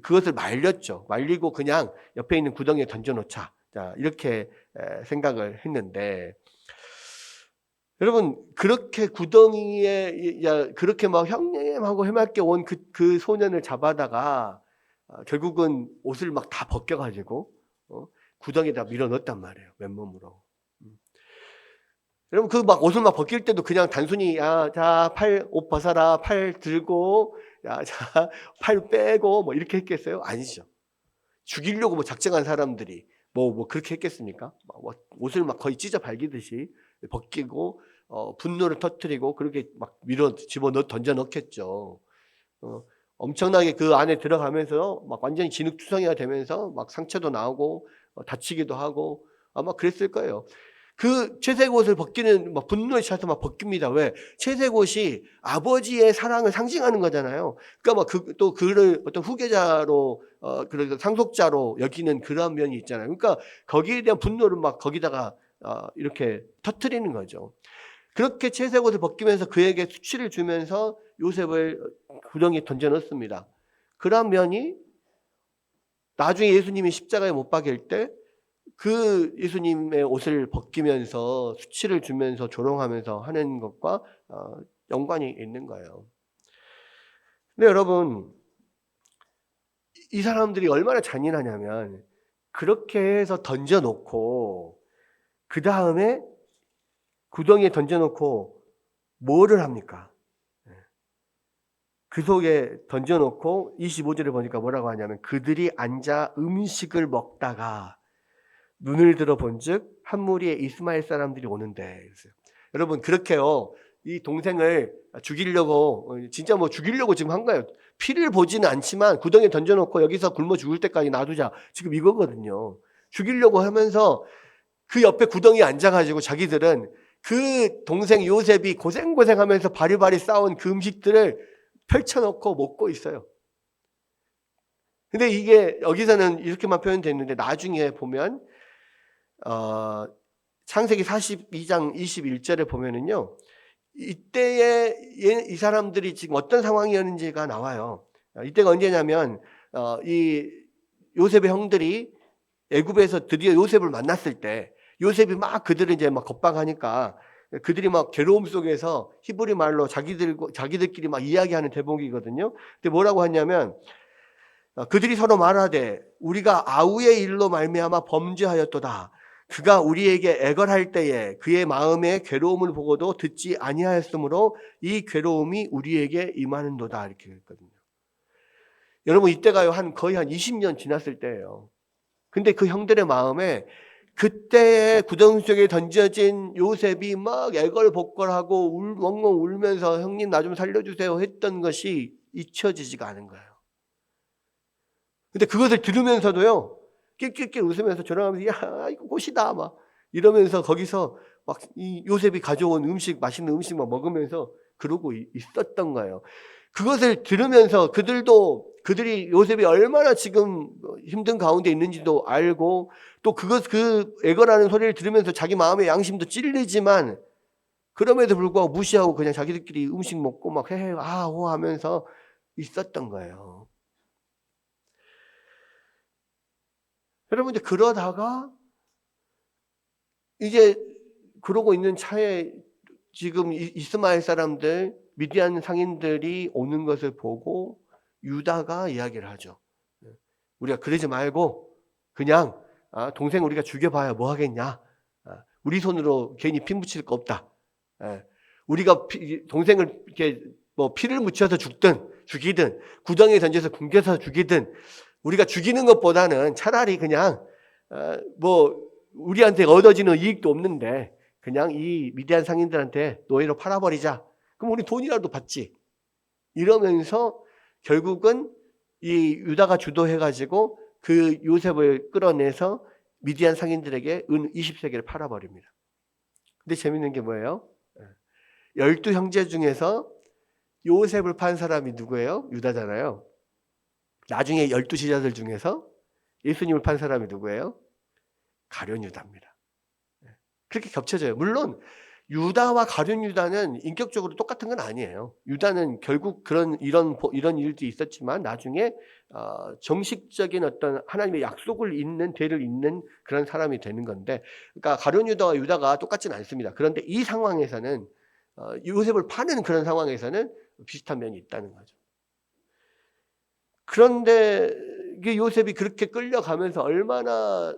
그것을 말렸죠. 말리고 그냥 옆에 있는 구덩이에 던져놓자. 자, 이렇게 생각을 했는데 여러분 그렇게 구덩이에 그렇게 막 형님하고 해맑게 온 그 소년을 잡아다가 결국은 옷을 막 다 벗겨가지고 구덩이에다 밀어넣었단 말이에요. 맨몸으로. 여러분 그 막 옷을 막 벗길 때도 그냥 단순히 자, 옷 벗어라, 팔 들고, 자, 팔 빼고 뭐 이렇게 했겠어요? 아니죠. 죽이려고 뭐 작정한 사람들이 뭐 그렇게 했겠습니까? 옷을 막 거의 찢어 발기듯이 벗기고 분노를 터뜨리고 그렇게 막 집어넣어 던져 넣겠죠. 엄청나게 그 안에 들어가면서 막 완전히 진흙투성이가 되면서 막 상처도 나오고 다치기도 하고 아마 그랬을 거예요. 그 채색 옷을 벗기는 막 분노에 차서 막 벗깁니다. 왜? 채색 옷이 아버지의 사랑을 상징하는 거잖아요. 그러니까 막 또 그를 어떤 후계자로 그래서 상속자로 여기는 그런 면이 있잖아요. 그러니까 거기에 대한 분노를 막 거기다가 이렇게 터뜨리는 거죠. 그렇게 채색 옷을 벗기면서 그에게 수치를 주면서 요셉을 구덩이에 던져 넣습니다. 그런 면이 나중에 예수님이 십자가에 못 박일 때 그 예수님의 옷을 벗기면서 수치를 주면서 조롱하면서 하는 것과 연관이 있는 거예요. 근데 여러분 이 사람들이 얼마나 잔인하냐면 그렇게 해서 던져놓고 그 다음에 구덩이에 던져놓고 뭐를 합니까? 그 속에 던져놓고 25절에 보니까 뭐라고 하냐면 그들이 앉아 음식을 먹다가 눈을 들어 본즉 한 무리의 이스마엘 사람들이 오는데 그랬어요. 여러분 그렇게요 이 동생을 죽이려고 진짜 뭐 죽이려고 지금 한 거예요. 피를 보지는 않지만 구덩이에 던져놓고 여기서 굶어 죽을 때까지 놔두자 지금 이거거든요. 죽이려고 하면서 그 옆에 구덩이에 앉아가지고 자기들은 그 동생 요셉이 고생하면서 바리바리 싸운 그 음식들을 펼쳐놓고 먹고 있어요. 근데 이게 여기서는 이렇게만 표현됐는데 나중에 보면 창세기 42장 21절에 보면은요. 이때에 이 사람들이 지금 어떤 상황이었는지가 나와요. 이때가 언제냐면 이 요셉의 형들이 애굽에서 드디어 요셉을 만났을 때 요셉이 막 그들을 이제 막 겁박하니까 그들이 막 괴로움 속에서 히브리 말로 자기들끼리 막 이야기하는 대목이거든요. 근데 뭐라고 하냐면 그들이 서로 말하되 우리가 아우의 일로 말미암아 범죄하였도다. 그가 우리에게 애걸할 때에 그의 마음의 괴로움을 보고도 듣지 아니하였으므로 이 괴로움이 우리에게 임하는도다. 이렇게 했거든요. 여러분 이때가요 거의 한 20년 지났을 때예요. 근데 그 형들의 마음에 그때의 구덩이 속에 던져진 요셉이 막 애걸복걸하고 엉엉 울면서 형님 나 좀 살려주세요 했던 것이 잊혀지지가 않은 거예요. 근데 그것을 들으면서도요 낄낄낄 웃으면서 저러면서 야 이거 꽃이다 막 이러면서 거기서 막 이 요셉이 가져온 음식 맛있는 음식 막 먹으면서 그러고 있었던 거예요. 그것을 들으면서 그들이 요셉이 얼마나 지금 힘든 가운데 있는지도 알고 또 그 애걸하는 소리를 들으면서 자기 마음의 양심도 찔리지만 그럼에도 불구하고 무시하고 그냥 자기들끼리 음식 먹고 막 헤헤 아호 하면서 있었던 거예요. 여러분 이제 그러다가 이제 그러고 있는 차에 지금 이스마엘 사람들 미디안 상인들이 오는 것을 보고 유다가 이야기를 하죠. 우리가 그러지 말고 그냥 동생 우리가 죽여봐야 뭐 하겠냐. 우리 손으로 괜히 피 묻힐 거 없다. 우리가 동생을 이렇게 뭐 피를 묻혀서 죽이든 구덩이에 던져서 굶겨서 죽이든 우리가 죽이는 것보다는 차라리 그냥 뭐 우리한테 얻어지는 이익도 없는데 그냥 이 미디안 상인들한테 노예로 팔아버리자. 그럼 우리 돈이라도 받지. 이러면서 결국은 이 유다가 주도해가지고 그 요셉을 끌어내서 미디안 상인들에게 은 20세겔을 팔아버립니다. 근데 재밌는 게 뭐예요? 12형제 중에서 요셉을 판 사람이 누구예요? 유다잖아요. 나중에 12지자들 중에서 예수님을 판 사람이 누구예요? 가룟 유다입니다. 그렇게 겹쳐져요. 물론 유다와 가룟 유다는 인격적으로 똑같은 건 아니에요. 유다는 결국 이런 일도 있었지만 나중에 정식적인 어떤 하나님의 약속을 잇는 대를 잇는 그런 사람이 되는 건데, 그러니까 가룟 유다와 유다가 똑같지는 않습니다. 그런데 이 상황에서는 요셉을 파는 그런 상황에서는 비슷한 면이 있다는 거죠. 그런데 이게 요셉이 그렇게 끌려가면서 얼마나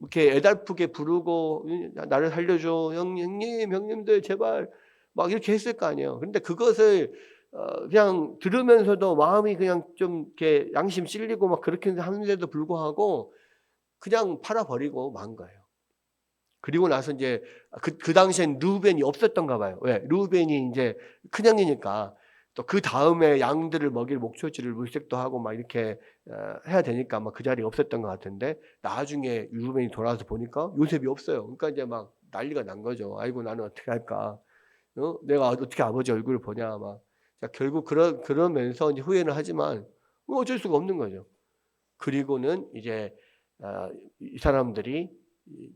이렇게 애달프게 부르고 나를 살려줘 형님들 제발 막 이렇게 했을 거 아니에요. 근데 그것을 그냥 들으면서도 마음이 그냥 좀 이렇게 양심 찔리고 막 그렇게 하는데도 불구하고 그냥 팔아버리고 만 거예요. 그리고 나서 이제 그 당시엔 르우벤이 없었던가 봐요. 왜? 르우벤이 이제 큰형이니까 또 그 다음에 양들을 먹일 목초지를 물색도 하고 막 이렇게 해야 되니까 아마 그 자리에 없었던 것 같은데 나중에 르우벤이 돌아와서 보니까 요셉이 없어요. 그러니까 이제 막 난리가 난 거죠. 아이고 나는 어떻게 할까? 내가 어떻게 아버지 얼굴을 보냐 막. 자, 결국 그러면서 이제 후회는 하지만 어쩔 수가 없는 거죠. 그리고는 이제 이 사람들이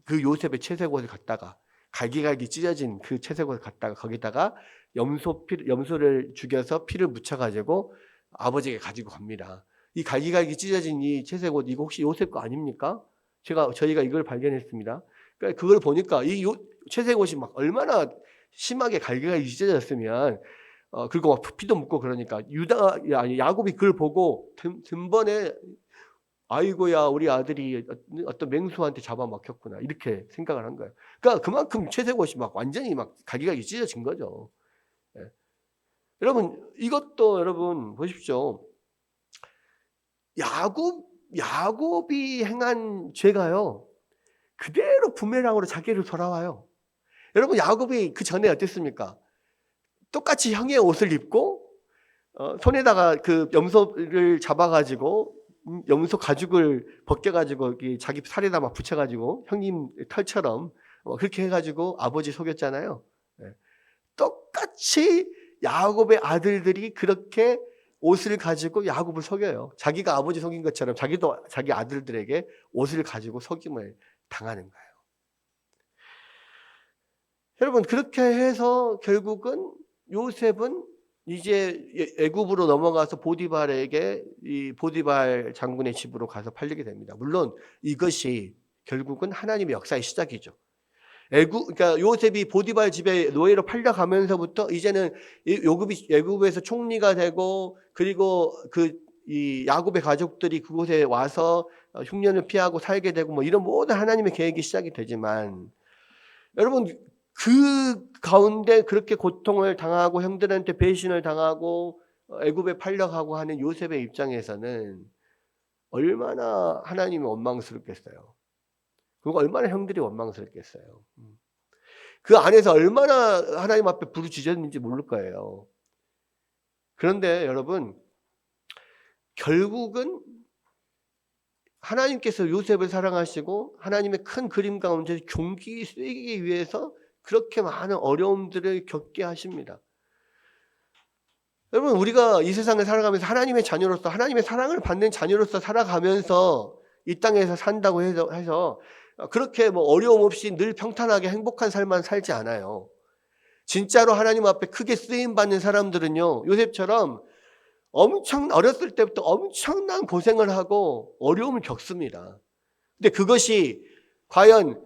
그 요셉의 채색옷을 갖다가 갈기갈기 찢어진 그 채색옷을 갖다가 거기다가 염소를 죽여서 피를 묻혀가지고 아버지에게 가지고 갑니다. 이 갈기갈기 찢어진 이 채색옷 이거 혹시 요셉 거 아닙니까? 저희가 이걸 발견했습니다. 그러니까 그걸 보니까 이 채색옷이 막 얼마나 심하게 갈기갈기 찢어졌으면 그리고 막 피도 묻고 그러니까 야곱이 그걸 보고 든번에 아이고야 우리 아들이 어떤 맹수한테 잡아먹혔구나 이렇게 생각을 한 거예요. 그러니까 그만큼 채색옷이 막 완전히 막 갈기갈기 찢어진 거죠. 예. 여러분 이것도 여러분 보십시오. 야곱이 행한 죄가요 그대로 부메랑으로 자기를 돌아와요. 여러분 야곱이 그 전에 어땠습니까? 똑같이 형의 옷을 입고 손에다가 그 염소를 잡아가지고 염소 가죽을 벗겨가지고 자기 살에다 막 붙여가지고 형님 털처럼 그렇게 해가지고 아버지 속였잖아요. 똑같이 야곱의 아들들이 그렇게 옷을 가지고 야곱을 속여요. 자기가 아버지 속인 것처럼 자기도 자기 아들들에게 옷을 가지고 속임을 당하는 거예요. 여러분 그렇게 해서 결국은 요셉은 이제 애굽으로 넘어가서 보디발에게 이 보디발 장군의 집으로 가서 팔리게 됩니다. 물론 이것이 결국은 하나님의 역사의 시작이죠. 그러니까 요셉이 보디발 집에 노예로 팔려가면서부터 이제는 애굽에서 총리가 되고, 그리고 이 야곱의 가족들이 그곳에 와서 흉년을 피하고 살게 되고 뭐 이런 모든 하나님의 계획이 시작이 되지만, 여러분 그 가운데 그렇게 고통을 당하고 형들한테 배신을 당하고 애굽에 팔려가고 하는 요셉의 입장에서는 얼마나 하나님이 원망스럽겠어요. 그리고 얼마나 형들이 원망스럽겠어요. 그 안에서 얼마나 하나님 앞에 부르짖었는지 모를 거예요. 그런데 여러분, 결국은 하나님께서 요셉을 사랑하시고 하나님의 큰 그림 가운데 종기 쓰이기 위해서 그렇게 많은 어려움들을 겪게 하십니다. 여러분, 우리가 이 세상을 살아가면서 하나님의 자녀로서, 하나님의 사랑을 받는 자녀로서 살아가면서 이 땅에서 산다고 해서 그렇게 뭐 어려움 없이 늘 평탄하게 행복한 삶만 살지 않아요. 진짜로 하나님 앞에 크게 쓰임 받는 사람들은요, 요셉처럼 어렸을 때부터 엄청난 고생을 하고 어려움을 겪습니다. 근데 그것이 과연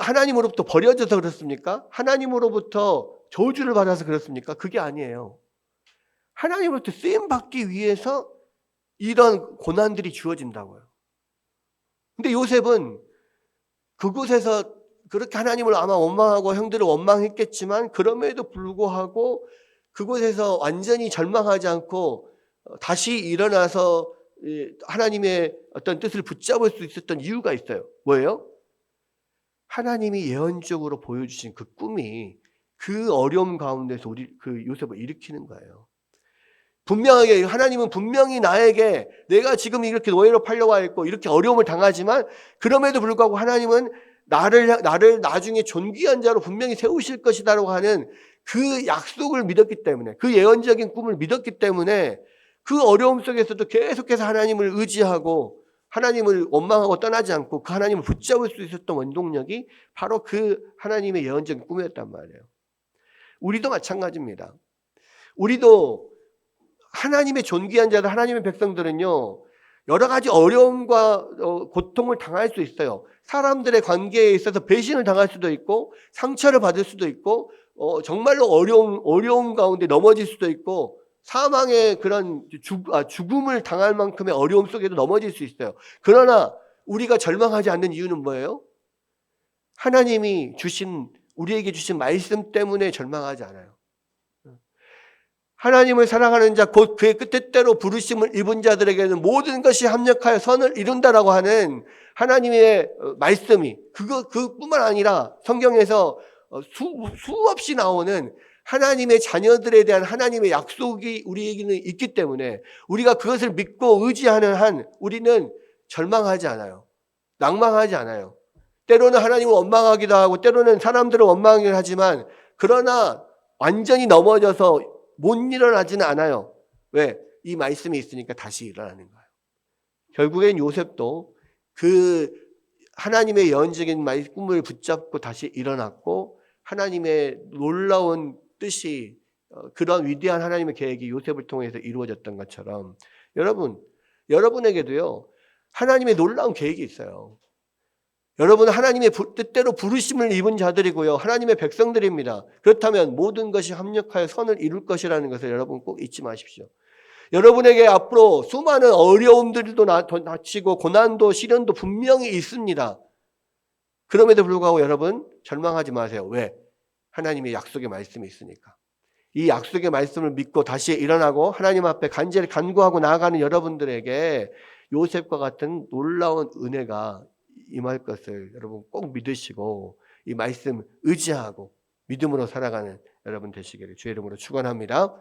하나님으로부터 버려져서 그렇습니까? 하나님으로부터 저주를 받아서 그렇습니까? 그게 아니에요. 하나님으로부터 쓰임 받기 위해서 이런 고난들이 주어진다고요. 근데 요셉은 그곳에서 그렇게 하나님을 아마 원망하고 형들을 원망했겠지만, 그럼에도 불구하고 그곳에서 완전히 절망하지 않고 다시 일어나서 하나님의 어떤 뜻을 붙잡을 수 있었던 이유가 있어요. 뭐예요? 하나님이 예언적으로 보여주신 그 꿈이 그 어려움 가운데서 그 요셉을 일으키는 거예요. 분명하게 하나님은 분명히 나에게, 내가 지금 이렇게 노예로 팔려와 있고 이렇게 어려움을 당하지만 그럼에도 불구하고 하나님은 나를 나중에 존귀한 자로 분명히 세우실 것이다라고 하는 그 약속을 믿었기 때문에, 그 예언적인 꿈을 믿었기 때문에 그 어려움 속에서도 계속해서 하나님을 의지하고 하나님을 원망하고 떠나지 않고 그 하나님을 붙잡을 수 있었던 원동력이 바로 그 하나님의 예언적인 꿈이었단 말이에요. 우리도 마찬가지입니다. 우리도 하나님의 존귀한 자들, 하나님의 백성들은요, 여러 가지 어려움과 고통을 당할 수 있어요. 사람들의 관계에 있어서 배신을 당할 수도 있고, 상처를 받을 수도 있고, 정말로 어려움 가운데 넘어질 수도 있고, 사망의 그런 죽음을 당할 만큼의 어려움 속에도 넘어질 수 있어요. 그러나 우리가 절망하지 않는 이유는 뭐예요? 하나님이 우리에게 주신 말씀 때문에 절망하지 않아요. 하나님을 사랑하는 자, 곧 그의 뜻대로 부르심을 입은 자들에게는 모든 것이 합력하여 선을 이룬다라고 하는 하나님의 말씀이, 그뿐만 아니라 성경에서 수없이 나오는 하나님의 자녀들에 대한 하나님의 약속이 우리에게는 있기 때문에 우리가 그것을 믿고 의지하는 한 우리는 절망하지 않아요. 낭망하지 않아요. 때로는 하나님을 원망하기도 하고 때로는 사람들을 원망하기도 하지만, 그러나 완전히 넘어져서 못 일어나지는 않아요. 왜? 이 말씀이 있으니까 다시 일어나는 거예요. 결국엔 요셉도 그 하나님의 예언적인 꿈을 붙잡고 다시 일어났고, 하나님의 놀라운 뜻이, 그런 위대한 하나님의 계획이 요셉을 통해서 이루어졌던 것처럼 여러분에게도요, 하나님의 놀라운 계획이 있어요. 여러분은 하나님의 뜻대로 부르심을 입은 자들이고요, 하나님의 백성들입니다. 그렇다면 모든 것이 합력하여 선을 이룰 것이라는 것을 여러분 꼭 잊지 마십시오. 여러분에게 앞으로 수많은 어려움들도 닥치고 고난도 시련도 분명히 있습니다. 그럼에도 불구하고 여러분 절망하지 마세요. 왜? 하나님의 약속의 말씀이 있으니까. 이 약속의 말씀을 믿고 다시 일어나고 하나님 앞에 간절히 간구하고 나아가는 여러분들에게 요셉과 같은 놀라운 은혜가 임할 것을 여러분 꼭 믿으시고 이 말씀 의지하고 믿음으로 살아가는 여러분 되시기를 주의 이름으로 축원합니다.